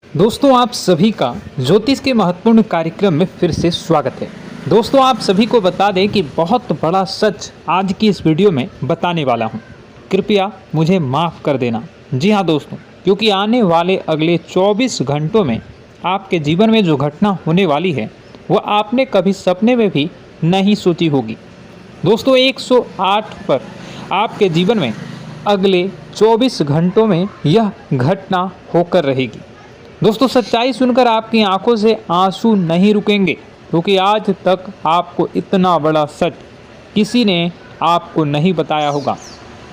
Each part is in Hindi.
दोस्तों आप सभी का ज्योतिष के महत्वपूर्ण कार्यक्रम में फिर से स्वागत है। दोस्तों आप सभी को बता दें कि बहुत बड़ा सच आज की इस वीडियो में बताने वाला हूं। कृपया मुझे माफ़ कर देना। जी हां दोस्तों, क्योंकि आने वाले अगले 24 घंटों में आपके जीवन में जो घटना होने वाली है वह आपने कभी सपने में भी नहीं सोची होगी। दोस्तों 108 पर आपके जीवन में अगले 24 घंटों में यह घटना होकर रहेगी। दोस्तों सच्चाई सुनकर आपकी आंखों से आंसू नहीं रुकेंगे, क्योंकि आज तक आपको इतना बड़ा सच किसी ने आपको नहीं बताया होगा।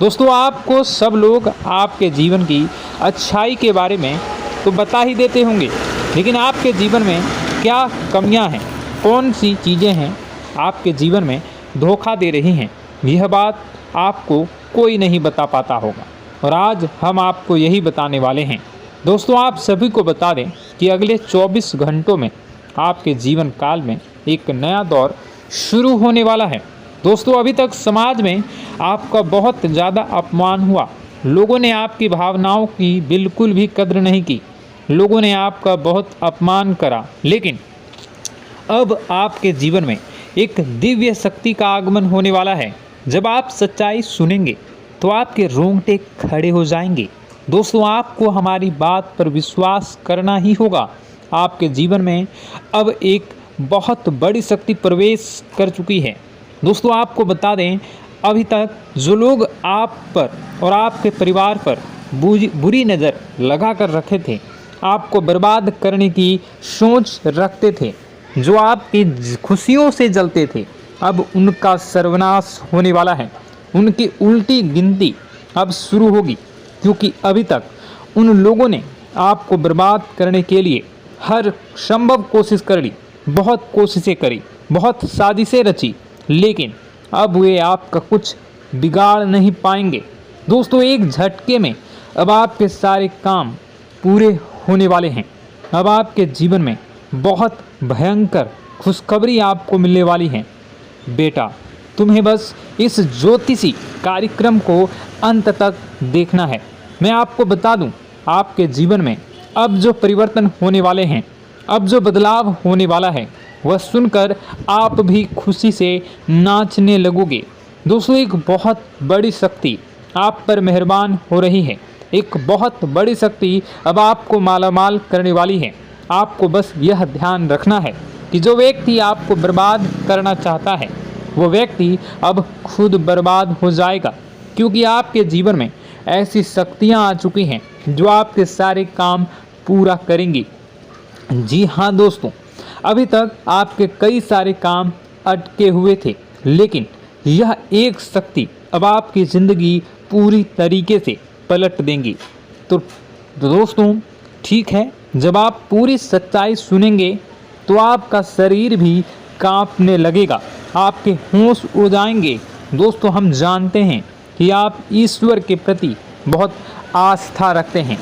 दोस्तों आपको सब लोग आपके जीवन की अच्छाई के बारे में तो बता ही देते होंगे, लेकिन आपके जीवन में क्या कमियां हैं, कौन सी चीज़ें हैं आपके जीवन में धोखा दे रही हैं, यह बात आपको कोई नहीं बता पाता होगा। और आज हम आपको यही बताने वाले हैं। दोस्तों आप सभी को बता दें कि अगले 24 घंटों में आपके जीवन काल में एक नया दौर शुरू होने वाला है। दोस्तों अभी तक समाज में आपका बहुत ज़्यादा अपमान हुआ, लोगों ने आपकी भावनाओं की बिल्कुल भी कद्र नहीं की, लोगों ने आपका बहुत अपमान करा, लेकिन अब आपके जीवन में एक दिव्य शक्ति का आगमन होने वाला है। जब आप सच्चाई सुनेंगे तो आपके रोंगटे खड़े हो जाएंगे। दोस्तों आपको हमारी बात पर विश्वास करना ही होगा। आपके जीवन में अब एक बहुत बड़ी शक्ति प्रवेश कर चुकी है। दोस्तों आपको बता दें, अभी तक जो लोग आप पर और आपके परिवार पर बुरी नज़र लगा कर रखे थे, आपको बर्बाद करने की सोच रखते थे, जो आपकी खुशियों से जलते थे, अब उनका सर्वनाश होने वाला है। उनकी उल्टी गिनती अब शुरू होगी, क्योंकि अभी तक उन लोगों ने आपको बर्बाद करने के लिए हर संभव कोशिश कर ली, बहुत कोशिशें करी, बहुत साजिशें रची, लेकिन अब वे आपका कुछ बिगाड़ नहीं पाएंगे। दोस्तों एक झटके में अब आपके सारे काम पूरे होने वाले हैं। अब आपके जीवन में बहुत भयंकर खुशखबरी आपको मिलने वाली है। बेटा तुम्हें बस इस ज्योतिषी कार्यक्रम को अंत तक देखना है। मैं आपको बता दूं, आपके जीवन में अब जो परिवर्तन होने वाले हैं, अब जो बदलाव होने वाला है, वह सुनकर आप भी खुशी से नाचने लगोगे। दोस्तों एक बहुत बड़ी शक्ति आप पर मेहरबान हो रही है। एक बहुत बड़ी शक्ति अब आपको मालामाल करने वाली है। आपको बस यह ध्यान रखना है कि जो व्यक्ति आपको बर्बाद करना चाहता है, वो व्यक्ति अब खुद बर्बाद हो जाएगा, क्योंकि आपके जीवन में ऐसी शक्तियां आ चुकी हैं जो आपके सारे काम पूरा करेंगी। जी हाँ दोस्तों, अभी तक आपके कई सारे काम अटके हुए थे, लेकिन यह एक शक्ति अब आपकी ज़िंदगी पूरी तरीके से पलट देंगी। तो दोस्तों ठीक है, जब आप पूरी सच्चाई सुनेंगे तो आपका शरीर भी कांपने लगेगा, आपके होश उड़ जाएंगे। दोस्तों हम जानते हैं कि आप ईश्वर के प्रति बहुत आस्था रखते हैं,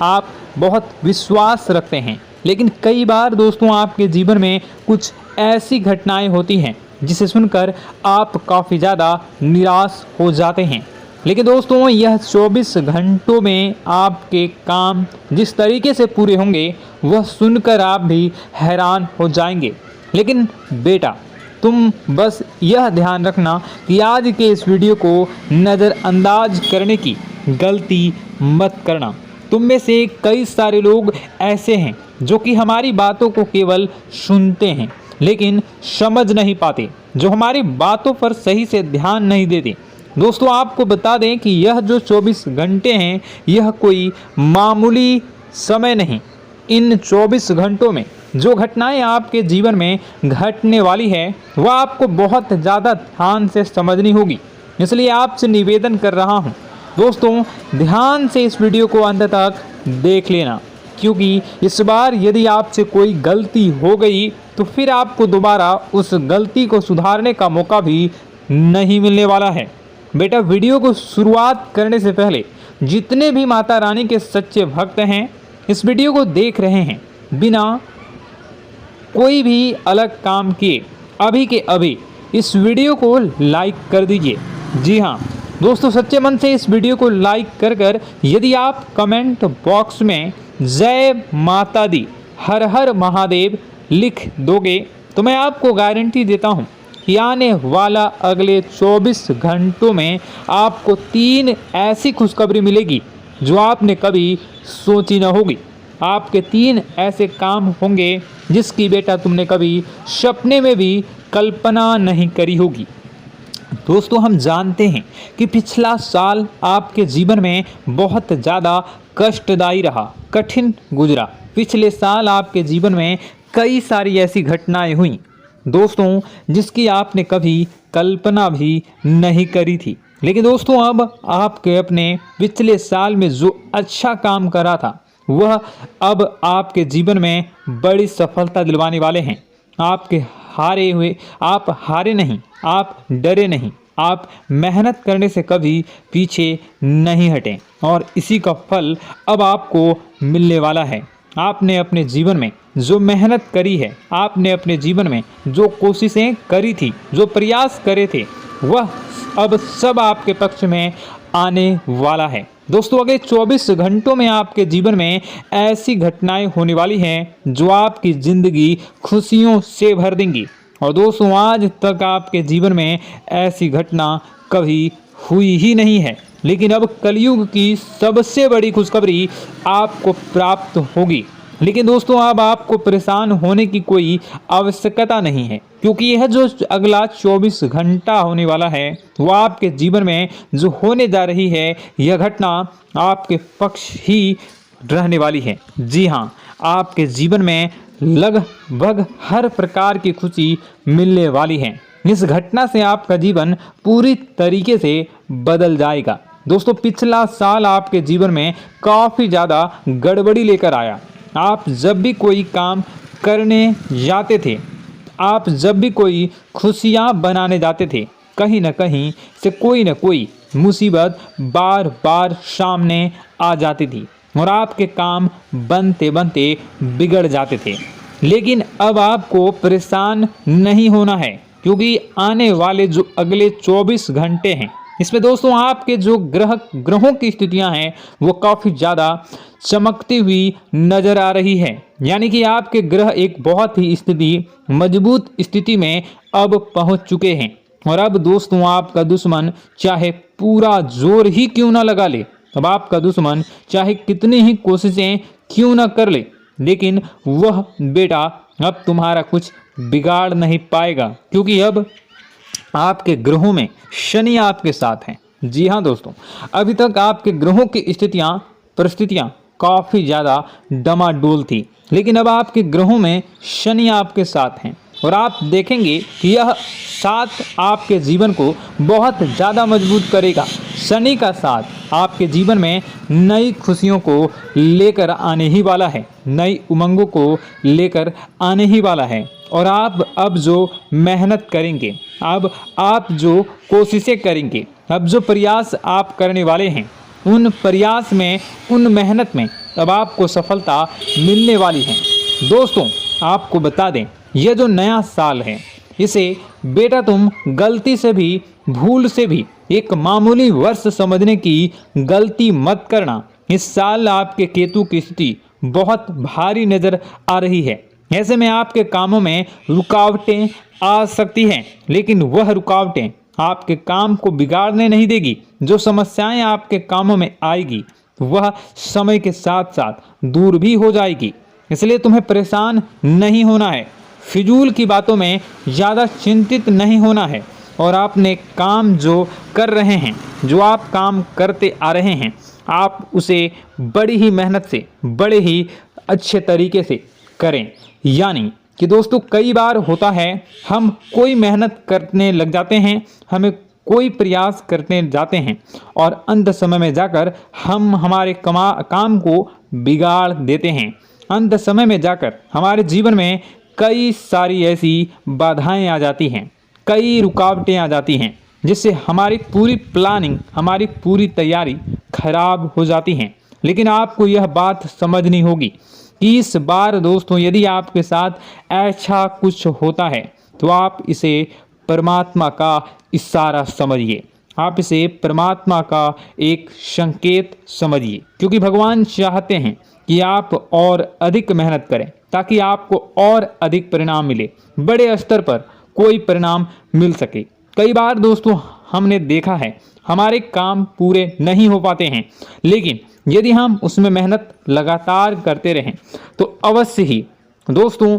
आप बहुत विश्वास रखते हैं, लेकिन कई बार दोस्तों आपके जीवन में कुछ ऐसी घटनाएं होती हैं जिसे सुनकर आप काफ़ी ज़्यादा निराश हो जाते हैं। लेकिन दोस्तों यह 24 घंटों में आपके काम जिस तरीके से पूरे होंगे वह सुनकर आप भी हैरान हो जाएंगे। लेकिन बेटा तुम बस यह ध्यान रखना कि आज के इस वीडियो को नज़रअंदाज करने की गलती मत करना। तुम में से कई सारे लोग ऐसे हैं जो कि हमारी बातों को केवल सुनते हैं लेकिन समझ नहीं पाते, जो हमारी बातों पर सही से ध्यान नहीं देते। दोस्तों आपको बता दें कि यह जो 24 घंटे हैं यह कोई मामूली समय नहीं। इन 24 घंटों में जो घटनाएं आपके जीवन में घटने वाली है वह आपको बहुत ज़्यादा ध्यान से समझनी होगी। इसलिए आपसे निवेदन कर रहा हूं दोस्तों, ध्यान से इस वीडियो को अंत तक देख लेना, क्योंकि इस बार यदि आपसे कोई गलती हो गई तो फिर आपको दोबारा उस गलती को सुधारने का मौका भी नहीं मिलने वाला है। बेटा वीडियो को शुरुआत करने से पहले जितने भी माता रानी के सच्चे भक्त हैं इस वीडियो को देख रहे हैं, बिना कोई भी अलग काम किए अभी के अभी इस वीडियो को लाइक कर दीजिए। जी हाँ दोस्तों, सच्चे मन से इस वीडियो को लाइक कर यदि आप कमेंट बॉक्स में जय माता दी, हर हर महादेव लिख दोगे तो मैं आपको गारंटी देता हूँ कि आने वाला अगले 24 घंटों में आपको 3 ऐसी खुशखबरी मिलेगी जो आपने कभी सोची न होगी। आपके 3 ऐसे काम होंगे जिसकी बेटा तुमने कभी सपने में भी कल्पना नहीं करी होगी। दोस्तों, हम जानते हैं कि पिछला साल आपके जीवन में बहुत ज़्यादा कष्टदायी रहा, कठिन गुजरा। पिछले साल आपके जीवन में कई सारी ऐसी घटनाएं हुई दोस्तों जिसकी आपने कभी कल्पना भी नहीं करी थी। लेकिन दोस्तों, अब आपके अपने पिछले साल में जो अच्छा काम करा था वह अब आपके जीवन में बड़ी सफलता दिलवाने वाले हैं। आप हारे नहीं, आप डरे नहीं, आप मेहनत करने से कभी पीछे नहीं हटें और इसी का फल अब आपको मिलने वाला है। आपने अपने जीवन में जो मेहनत करी है, आपने अपने जीवन में जो कोशिशें करी थी, जो प्रयास करे थे, वह अब सब आपके पक्ष में आने वाला है। दोस्तों, अगले 24 घंटों में आपके जीवन में ऐसी घटनाएं होने वाली हैं जो आपकी ज़िंदगी खुशियों से भर देंगी। और दोस्तों, आज तक आपके जीवन में ऐसी घटना कभी हुई ही नहीं है, लेकिन अब कलयुग की सबसे बड़ी खुशखबरी आपको प्राप्त होगी। लेकिन दोस्तों, अब आपको परेशान होने की कोई आवश्यकता नहीं है, क्योंकि यह जो अगला 24 घंटा होने वाला है वह आपके जीवन में जो होने जा रही है यह घटना आपके पक्ष ही रहने वाली है। जी हाँ, आपके जीवन में लगभग हर प्रकार की खुशी मिलने वाली है। इस घटना से आपका जीवन पूरी तरीके से बदल जाएगा। दोस्तों, पिछला साल आपके जीवन में काफ़ी ज़्यादा गड़बड़ी लेकर आया। आप जब भी कोई काम करने जाते थे, आप जब भी कोई खुशियाँ बनाने जाते थे, कहीं न कहीं से कोई न कोई मुसीबत बार बार सामने आ जाती थी और आपके काम बनते बनते बिगड़ जाते थे। लेकिन अब आपको परेशान नहीं होना है, क्योंकि आने वाले जो अगले 24 घंटे हैं इसमें दोस्तों आपके जो ग्रहों की स्थितियां हैं वो काफ़ी ज़्यादा चमकती हुई नज़र आ रही है। यानी कि आपके ग्रह एक बहुत ही मजबूत स्थिति में अब पहुंच चुके हैं। और अब दोस्तों, आपका दुश्मन चाहे पूरा जोर ही क्यों ना लगा ले, अब आपका दुश्मन चाहे कितनी ही कोशिशें क्यों ना कर ले, लेकिन वह बेटा अब तुम्हारा कुछ बिगाड़ नहीं पाएगा, क्योंकि अब आपके ग्रहों में शनि आपके साथ हैं। जी हाँ दोस्तों, अभी तक आपके ग्रहों की परिस्थितियाँ काफ़ी ज़्यादा डमाडोल थी, लेकिन अब आपके ग्रहों में शनि आपके साथ हैं और आप देखेंगे कि यह साथ आपके जीवन को बहुत ज़्यादा मजबूत करेगा। शनि का साथ आपके जीवन में नई खुशियों को लेकर आने ही वाला है, नई उमंगों को लेकर आने ही वाला है। और आप अब जो मेहनत करेंगे, अब आप जो कोशिशें करेंगे, अब जो प्रयास आप करने वाले हैं, उन प्रयास में, उन मेहनत में अब आपको सफलता मिलने वाली है। दोस्तों, आपको बता दें, यह जो नया साल है इसे बेटा तुम गलती से भी, भूल से भी एक मामूली वर्ष समझने की गलती मत करना। इस साल आपके केतु की स्थिति बहुत भारी नज़र आ रही है। ऐसे में आपके कामों में रुकावटें आ सकती हैं, लेकिन वह रुकावटें आपके काम को बिगाड़ने नहीं देगी। जो समस्याएं आपके कामों में आएगी वह समय के साथ साथ दूर भी हो जाएगी। इसलिए तुम्हें परेशान नहीं होना है, फिजूल की बातों में ज़्यादा चिंतित नहीं होना है। और आपने काम जो कर रहे हैं, जो आप काम करते आ रहे हैं, आप उसे बड़ी ही मेहनत से, बड़े ही अच्छे तरीके से करें। यानी कि दोस्तों, कई बार होता है हम कोई मेहनत करने लग जाते हैं, हमें कोई प्रयास करने जाते हैं और अंत समय में जाकर हम हमारे काम को बिगाड़ देते हैं। अंत समय में जाकर हमारे जीवन में कई सारी ऐसी बाधाएं आ जाती हैं, कई रुकावटें आ जाती हैं, जिससे हमारी पूरी प्लानिंग, हमारी पूरी तैयारी खराब हो जाती हैं। लेकिन आपको यह बात समझनी होगी कि इस बार दोस्तों, यदि आपके साथ ऐसा कुछ होता है तो आप इसे परमात्मा का इशारा समझिए। आप इसे परमात्मा का एक संकेत समझिए, क्योंकि भगवान चाहते हैं कि आप और अधिक मेहनत करें ताकि आपको और अधिक परिणाम मिले, बड़े स्तर पर कोई परिणाम मिल सके। कई बार दोस्तों हमने देखा है हमारे काम पूरे नहीं हो पाते हैं, लेकिन यदि हम उसमें मेहनत लगातार करते रहें तो अवश्य ही दोस्तों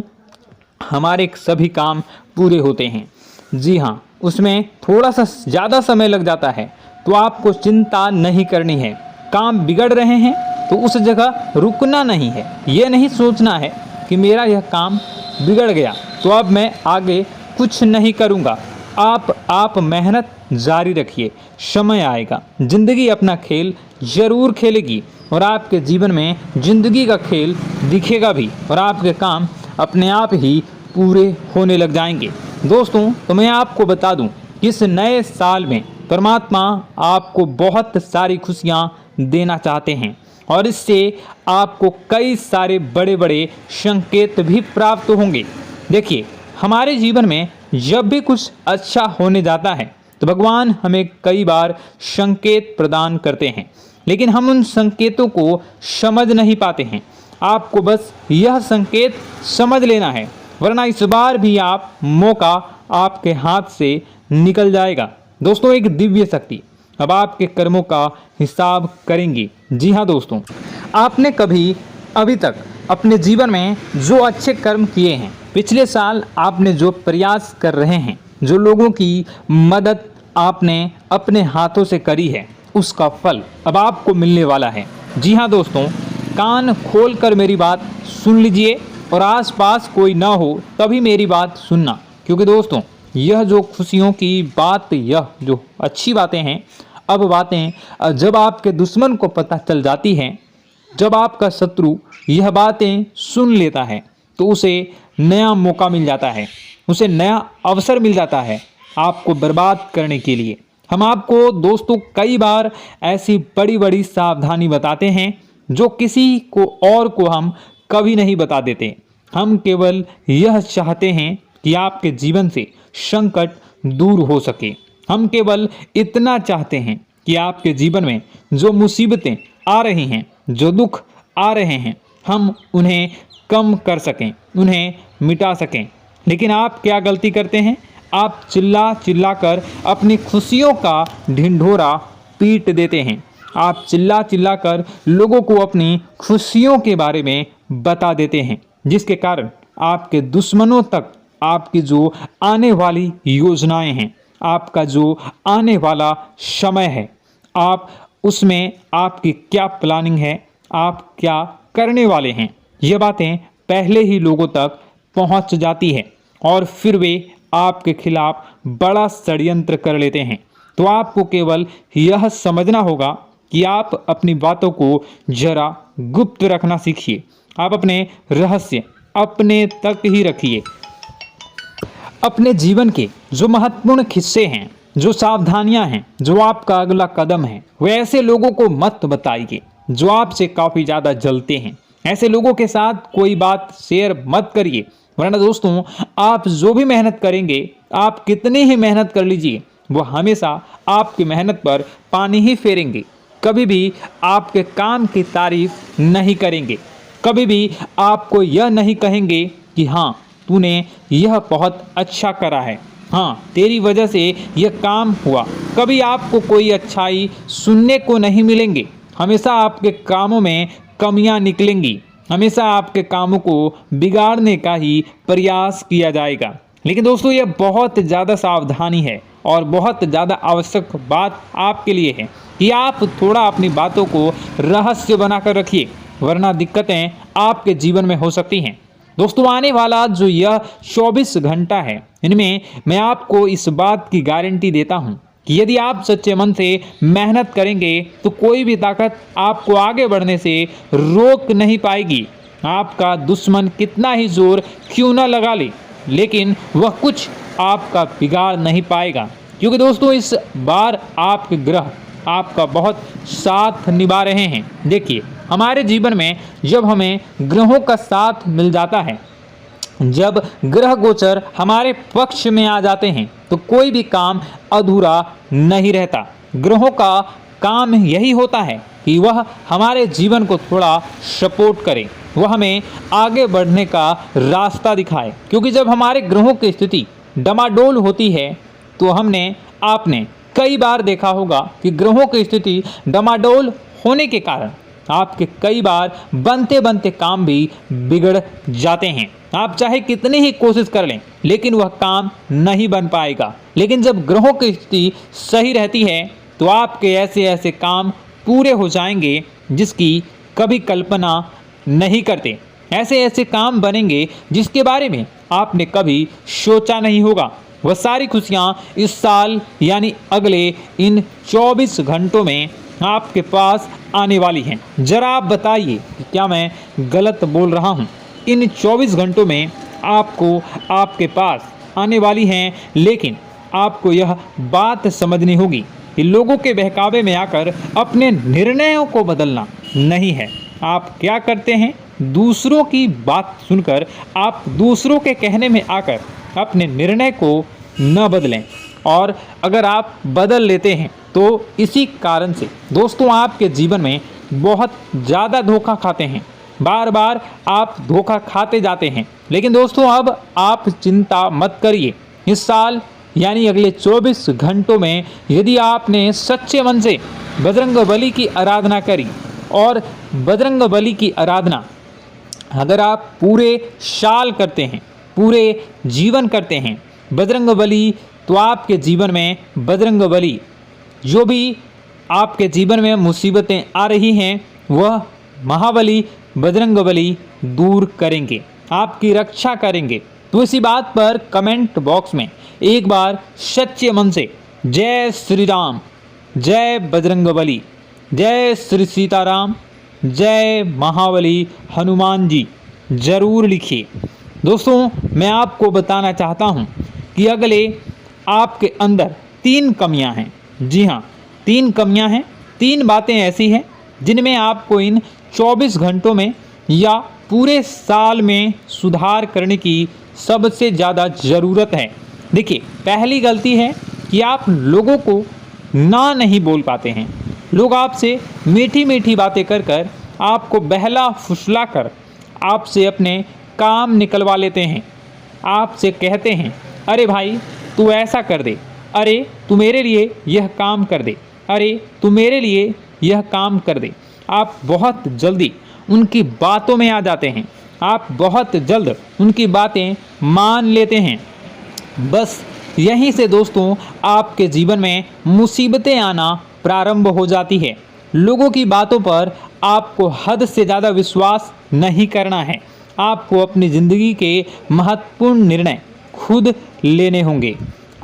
हमारे सभी काम पूरे होते हैं। जी हाँ, उसमें थोड़ा सा ज़्यादा समय लग जाता है तो आपको चिंता नहीं करनी है। काम बिगड़ रहे हैं तो उस जगह रुकना नहीं है, ये नहीं सोचना है कि मेरा यह काम बिगड़ गया तो अब मैं आगे कुछ नहीं करूँगा। आप मेहनत जारी रखिए, समय आएगा, ज़िंदगी अपना खेल ज़रूर खेलेगी और आपके जीवन में ज़िंदगी का खेल दिखेगा भी और आपके काम अपने आप ही पूरे होने लग जाएंगे। दोस्तों तो मैं आपको बता दूं कि इस नए साल में परमात्मा आपको बहुत सारी खुशियां देना चाहते हैं और इससे आपको कई सारे बड़े बड़े संकेत भी प्राप्त होंगे। देखिए, हमारे जीवन में जब भी कुछ अच्छा होने जाता है तो भगवान हमें कई बार संकेत प्रदान करते हैं, लेकिन हम उन संकेतों को समझ नहीं पाते हैं। आपको बस यह संकेत समझ लेना है, वरना इस बार भी आप मौका आपके हाथ से निकल जाएगा। दोस्तों, एक दिव्य शक्ति अब आपके कर्मों का हिसाब करेंगी। जी हाँ दोस्तों, आपने कभी अभी तक अपने जीवन में जो अच्छे कर्म किए हैं, पिछले साल आपने जो प्रयास कर रहे हैं, जो लोगों की मदद आपने अपने हाथों से करी है, उसका फल अब आपको मिलने वाला है। जी हाँ दोस्तों, कान खोलकर मेरी बात सुन लीजिए और आसपास कोई ना हो तभी मेरी बात सुनना, क्योंकि दोस्तों यह जो खुशियों की बात, यह जो अच्छी बातें हैं, अब बातें जब आपके दुश्मन को पता चल जाती हैं, जब आपका शत्रु यह बातें सुन लेता है तो उसे नया मौका मिल जाता है, उसे नया अवसर मिल जाता है आपको बर्बाद करने के लिए। हम आपको दोस्तों कई बार ऐसी बड़ी बड़ी सावधानी बताते हैं जो किसी को और को हम कभी नहीं बता देते। हम केवल यह चाहते हैं कि आपके जीवन से संकट दूर हो सके। हम केवल इतना चाहते हैं कि आपके जीवन में जो मुसीबतें आ रही हैं, जो दुख आ रहे हैं, हम उन्हें कम कर सकें, उन्हें मिटा सकें। लेकिन आप क्या गलती करते हैं? आप चिल्ला चिल्ला कर अपनी खुशियों का ढिंढोरा पीट देते हैं। आप चिल्ला चिल्ला कर लोगों को अपनी खुशियों के बारे में बता देते हैं, जिसके कारण आपके दुश्मनों तक आपकी जो आने वाली योजनाएं हैं, आपका जो आने वाला समय है, आप उसमें आपकी क्या प्लानिंग है, आप क्या करने वाले हैं, ये बातें पहले ही लोगों तक पहुंच जाती है और फिर वे आपके खिलाफ बड़ा षड्यंत्र कर लेते हैं। तो आपको केवल यह समझना होगा कि आप अपनी बातों को जरा गुप्त रखना सीखिए। आप अपने रहस्य अपने तक ही रखिए। अपने जीवन के जो महत्वपूर्ण हिस्से हैं, जो सावधानियां हैं, जो आपका अगला कदम है, वे ऐसे लोगों को मत बताइए जो आपसे काफ़ी ज़्यादा जलते हैं। ऐसे लोगों के साथ कोई बात शेयर मत करिए, वरना दोस्तों आप जो भी मेहनत करेंगे, आप कितनी ही मेहनत कर लीजिए, वो हमेशा आपकी मेहनत पर पानी ही फेरेंगे। कभी भी आपके काम की तारीफ नहीं करेंगे, कभी भी आपको यह नहीं कहेंगे कि हाँ तूने यह बहुत अच्छा करा है, हाँ तेरी वजह से यह काम हुआ। कभी आपको कोई अच्छाई सुनने को नहीं मिलेंगे। हमेशा आपके कामों में कमियां निकलेंगी, हमेशा आपके कामों को बिगाड़ने का ही प्रयास किया जाएगा। लेकिन दोस्तों यह बहुत ज़्यादा सावधानी है और बहुत ज़्यादा आवश्यक बात आपके लिए है कि आप थोड़ा अपनी बातों को रहस्य बनाकर रखिए, वरना दिक्कतें आपके जीवन में हो सकती हैं। दोस्तों आने वाला जो यह 24 घंटा है, इनमें मैं आपको इस बात की गारंटी देता हूँ कि यदि आप सच्चे मन से मेहनत करेंगे तो कोई भी ताकत आपको आगे बढ़ने से रोक नहीं पाएगी। आपका दुश्मन कितना ही जोर क्यों न लगा ले, लेकिन वह कुछ आपका बिगाड़ नहीं पाएगा, क्योंकि दोस्तों इस बार आपके ग्रह आपका बहुत साथ निभा रहे हैं। देखिए, हमारे जीवन में जब हमें ग्रहों का साथ मिल जाता है जब ग्रह गोचर हमारे पक्ष में आ जाते हैं तो कोई भी काम अधूरा नहीं रहता। ग्रहों का काम यही होता है कि वह हमारे जीवन को थोड़ा सपोर्ट करे, वह हमें आगे बढ़ने का रास्ता दिखाए। क्योंकि जब हमारे ग्रहों की स्थिति डमाडोल होती है तो आपने कई बार देखा होगा कि ग्रहों की स्थिति डमाडोल होने के कारण आपके कई बार बनते बनते काम भी बिगड़ जाते हैं। आप चाहे कितनी ही कोशिश कर लें लेकिन वह काम नहीं बन पाएगा। लेकिन जब ग्रहों की स्थिति सही रहती है तो आपके ऐसे ऐसे काम पूरे हो जाएंगे जिसकी कभी कल्पना नहीं करते। ऐसे ऐसे काम बनेंगे जिसके बारे में आपने कभी सोचा नहीं होगा। वह सारी खुशियाँ इस साल यानी अगले इन 24 घंटों में आपके पास आने वाली हैं। जरा आप बताइए कि क्या मैं गलत बोल रहा हूँ? इन 24 घंटों में आपको आपके पास आने वाली हैं, लेकिन आपको यह बात समझनी होगी कि लोगों के बहकावे में आकर अपने निर्णयों को बदलना नहीं है। आप क्या करते हैं? दूसरों की बात सुनकर आप दूसरों के कहने में आकर अपने निर्णय को न बदलें, और अगर आप बदल लेते हैं तो इसी कारण से दोस्तों आपके जीवन में बहुत ज़्यादा धोखा खाते हैं। बार बार आप धोखा खाते जाते हैं। लेकिन दोस्तों अब आप चिंता मत करिए। इस साल यानी अगले 24 घंटों में यदि आपने सच्चे मन से बजरंगबली की आराधना करी, और बजरंगबली की आराधना अगर आप पूरे साल करते हैं, पूरे जीवन करते हैं बजरंगबली, तो आपके जीवन में बजरंगबली जो भी आपके जीवन में मुसीबतें आ रही हैं वह महाबली बजरंगबली दूर करेंगे, आपकी रक्षा करेंगे। तो इसी बात पर कमेंट बॉक्स में एक बार सच्चे मन से जय श्री राम, जय बजरंगबली, जय श्री सीताराम, जय महाबली हनुमान जी जरूर लिखिए। दोस्तों मैं आपको बताना चाहता हूँ कि अगले आपके अंदर 3 कमियां हैं। जी हाँ, 3 कमियां हैं। 3 बातें ऐसी हैं जिनमें आपको इन 24 घंटों में या पूरे साल में सुधार करने की सबसे ज़्यादा ज़रूरत है। देखिए, पहली गलती है कि आप लोगों को ना नहीं बोल पाते हैं। लोग आपसे मीठी मीठी बातें कर कर आपको बहला फुसला कर आपसे अपने काम निकलवा लेते हैं। आपसे कहते हैं, अरे भाई तू ऐसा कर दे, अरे तू मेरे लिए यह काम कर दे, अरे तू मेरे लिए यह काम कर दे। आप बहुत जल्दी उनकी बातों में आ जाते हैं, आप बहुत जल्द उनकी बातें मान लेते हैं। बस यहीं से दोस्तों आपके जीवन में मुसीबतें आना प्रारंभ हो जाती है। लोगों की बातों पर आपको हद से ज़्यादा विश्वास नहीं करना है। आपको अपनी ज़िंदगी के महत्वपूर्ण निर्णय खुद लेने होंगे।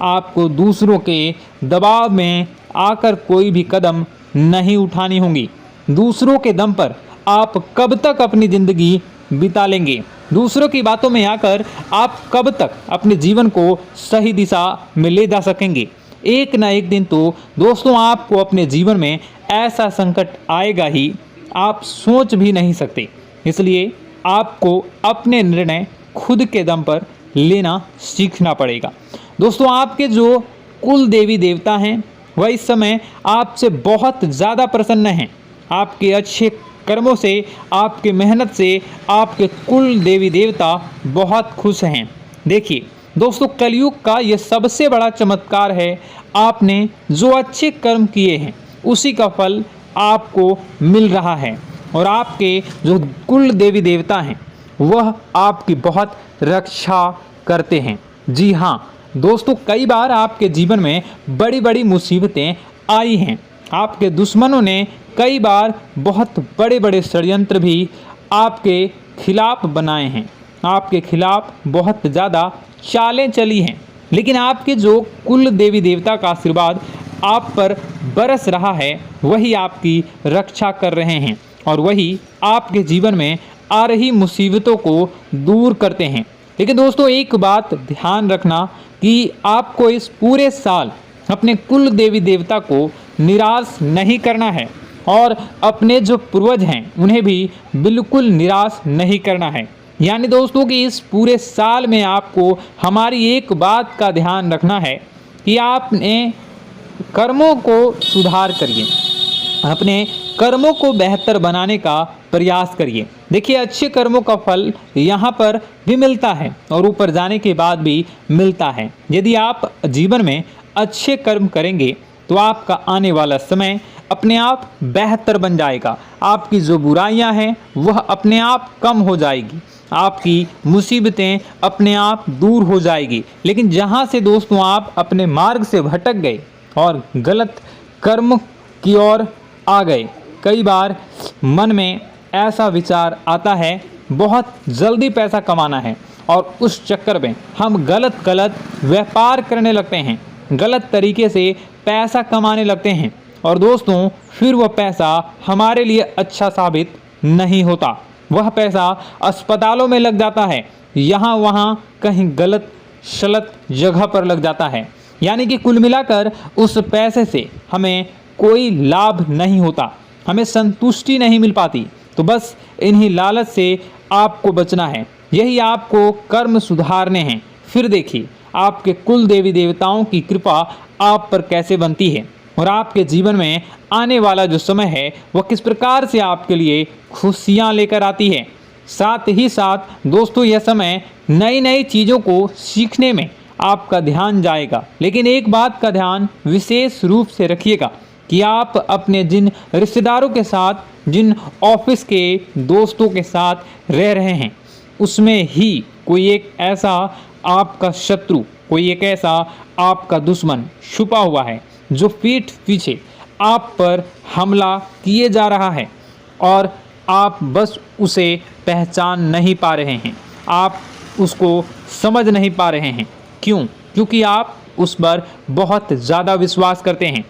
आपको दूसरों के दबाव में आकर कोई भी कदम नहीं उठानी होगी। दूसरों के दम पर आप कब तक अपनी ज़िंदगी बिता लेंगे? दूसरों की बातों में आकर आप कब तक अपने जीवन को सही दिशा में ले जा सकेंगे? एक ना एक दिन तो दोस्तों आपको अपने जीवन में ऐसा संकट आएगा ही, आप सोच भी नहीं सकते। इसलिए आपको अपने निर्णय खुद के दम पर लेना सीखना पड़ेगा। दोस्तों आपके जो कुल देवी देवता हैं वह इस समय आपसे बहुत ज़्यादा प्रसन्न हैं। आपके अच्छे कर्मों से, आपके मेहनत से आपके कुल देवी देवता बहुत खुश हैं। देखिए दोस्तों, कलयुग का ये सबसे बड़ा चमत्कार है। आपने जो अच्छे कर्म किए हैं उसी का फल आपको मिल रहा है, और आपके जो कुल देवी देवता हैं वह आपकी बहुत रक्षा करते हैं। जी हाँ दोस्तों, कई बार आपके जीवन में बड़ी बड़ी मुसीबतें आई हैं। आपके दुश्मनों ने कई बार बहुत बड़े बड़े षड्यंत्र भी आपके खिलाफ बनाए हैं। आपके खिलाफ बहुत ज़्यादा चालें चली हैं, लेकिन आपके जो कुल देवी देवता का आशीर्वाद आप पर बरस रहा है वही आपकी रक्षा कर रहे हैं, और वही आपके जीवन में आ रही मुसीबतों को दूर करते हैं। लेकिन दोस्तों एक बात ध्यान रखना कि आपको इस पूरे साल अपने कुल देवी देवता को निराश नहीं करना है, और अपने जो पूर्वज हैं उन्हें भी बिल्कुल निराश नहीं करना है। यानी दोस्तों कि इस पूरे साल में आपको हमारी एक बात का ध्यान रखना है कि आपने कर्मों को सुधार करिए, अपने कर्मों को बेहतर बनाने का प्रयास करिए। देखिए, अच्छे कर्मों का फल यहाँ पर भी मिलता है और ऊपर जाने के बाद भी मिलता है। यदि आप जीवन में अच्छे कर्म करेंगे तो आपका आने वाला समय अपने आप बेहतर बन जाएगा। आपकी जो बुराइयां हैं वह अपने आप कम हो जाएगी, आपकी मुसीबतें अपने आप दूर हो जाएगी। लेकिन जहां से दोस्तों आप अपने मार्ग से भटक गए और गलत कर्म की ओर आ गए, कई बार मन में ऐसा विचार आता है बहुत जल्दी पैसा कमाना है और उस चक्कर में हम गलत व्यापार करने लगते हैं, गलत तरीके से पैसा कमाने लगते हैं और दोस्तों फिर वह पैसा हमारे लिए अच्छा साबित नहीं होता। वह पैसा अस्पतालों में लग जाता है, यहाँ वहाँ कहीं गलत शलत जगह पर लग जाता है। यानी कि कुल मिलाकर उस पैसे से हमें कोई लाभ नहीं होता, हमें संतुष्टि नहीं मिल पाती। तो बस इन्हीं लालच से आपको बचना है, यही आपको कर्म सुधारने हैं। फिर देखिए आपके कुल देवी देवताओं की कृपा आप पर कैसे बनती है और आपके जीवन में आने वाला जो समय है वह किस प्रकार से आपके लिए खुशियाँ लेकर आती है। साथ ही साथ दोस्तों यह समय नई नई चीज़ों को सीखने में आपका ध्यान जाएगा। लेकिन एक बात का ध्यान विशेष रूप से रखिएगा कि आप अपने जिन रिश्तेदारों के साथ, जिन ऑफिस के दोस्तों के साथ रह रहे हैं, उसमें ही कोई एक ऐसा आपका शत्रु, कोई एक ऐसा आपका दुश्मन छुपा हुआ है जो पीठ पीछे आप पर हमला किए जा रहा है और आप बस उसे पहचान नहीं पा रहे हैं, आप उसको समझ नहीं पा रहे हैं। क्यों? क्योंकि आप उस पर बहुत ज़्यादा विश्वास करते हैं,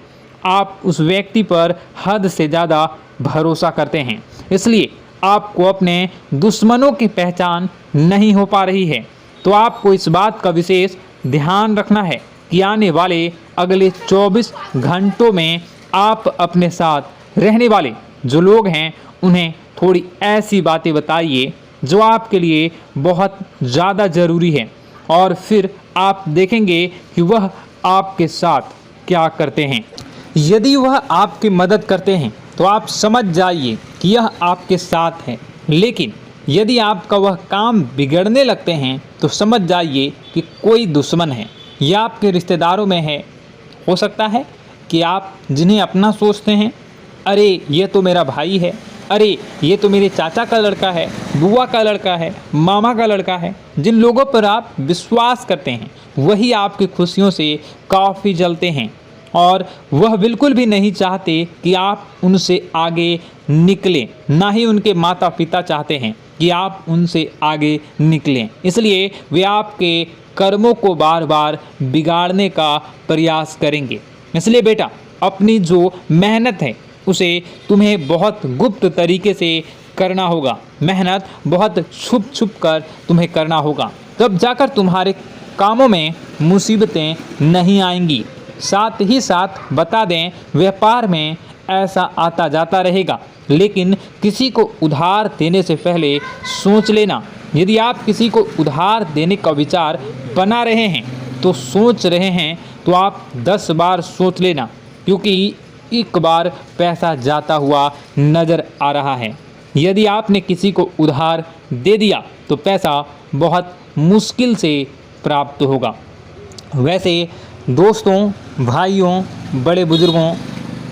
आप उस व्यक्ति पर हद से ज़्यादा भरोसा करते हैं, इसलिए आपको अपने दुश्मनों की पहचान नहीं हो पा रही है। तो आपको इस बात का विशेष ध्यान रखना है कि आने वाले अगले 24 घंटों में आप अपने साथ रहने वाले जो लोग हैं उन्हें थोड़ी ऐसी बातें बताइए जो आपके लिए बहुत ज़्यादा ज़रूरी है और फिर आप देखेंगे कि वह आपके साथ क्या करते हैं। यदि वह आपकी मदद करते हैं तो आप समझ जाइए कि यह आपके साथ है, लेकिन यदि आपका वह काम बिगड़ने लगते हैं तो समझ जाइए कि कोई दुश्मन है या आपके रिश्तेदारों में है। हो सकता है कि आप जिन्हें अपना सोचते हैं, अरे ये तो मेरा भाई है, अरे ये तो मेरे चाचा का लड़का है, बुआ का लड़का है, मामा का लड़का है, जिन लोगों पर आप विश्वास करते हैं वही आपकी खुशियों से काफ़ी जलते हैं और वह बिल्कुल भी नहीं चाहते कि आप उनसे आगे निकलें, ना ही उनके माता पिता चाहते हैं कि आप उनसे आगे निकलें। इसलिए वे आपके कर्मों को बार बार बिगाड़ने का प्रयास करेंगे। इसलिए बेटा, अपनी जो मेहनत है उसे तुम्हें बहुत गुप्त तरीके से करना होगा, मेहनत बहुत छुप छुप कर तुम्हें करना होगा, तब जाकर तुम्हारे कामों में मुसीबतें नहीं आएंगी। साथ ही साथ बता दें, व्यापार में ऐसा आता जाता रहेगा, लेकिन किसी को उधार देने से पहले सोच लेना। यदि आप किसी को उधार देने का विचार बना रहे हैं तो सोच रहे हैं तो आप 10 बार सोच लेना, क्योंकि एक बार पैसा जाता हुआ नज़र आ रहा है। यदि आपने किसी को उधार दे दिया तो पैसा बहुत मुश्किल से प्राप्त होगा। वैसे दोस्तों, भाइयों, बड़े बुजुर्गों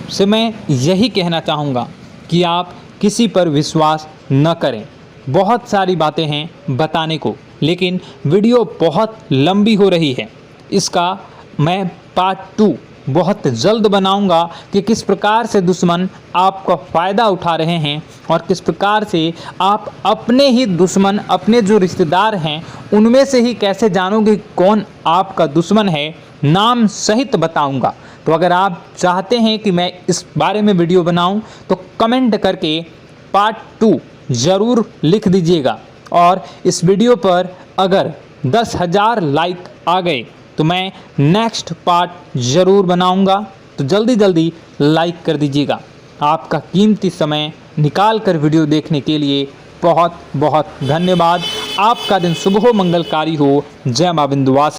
से मैं यही कहना चाहूँगा कि आप किसी पर विश्वास न करें। बहुत सारी बातें हैं बताने को, लेकिन वीडियो बहुत लंबी हो रही है। इसका मैं पार्ट 2 बहुत जल्द बनाऊंगा कि किस प्रकार से दुश्मन आपका फ़ायदा उठा रहे हैं और किस प्रकार से आप अपने ही दुश्मन, अपने जो रिश्तेदार हैं उनमें से ही कैसे जानोगे कौन आपका दुश्मन है, नाम सहित बताऊंगा। तो अगर आप चाहते हैं कि मैं इस बारे में वीडियो बनाऊं तो कमेंट करके पार्ट 2 ज़रूर लिख दीजिएगा। और इस वीडियो पर अगर 10,000 लाइक आ गए तो मैं नेक्स्ट पार्ट ज़रूर बनाऊंगा। तो जल्दी जल्दी लाइक कर दीजिएगा। आपका कीमती समय निकाल कर वीडियो देखने के लिए बहुत बहुत धन्यवाद। आपका दिन शुभ हो, मंगलकारी हो। जय मां विंध्यवासिनी।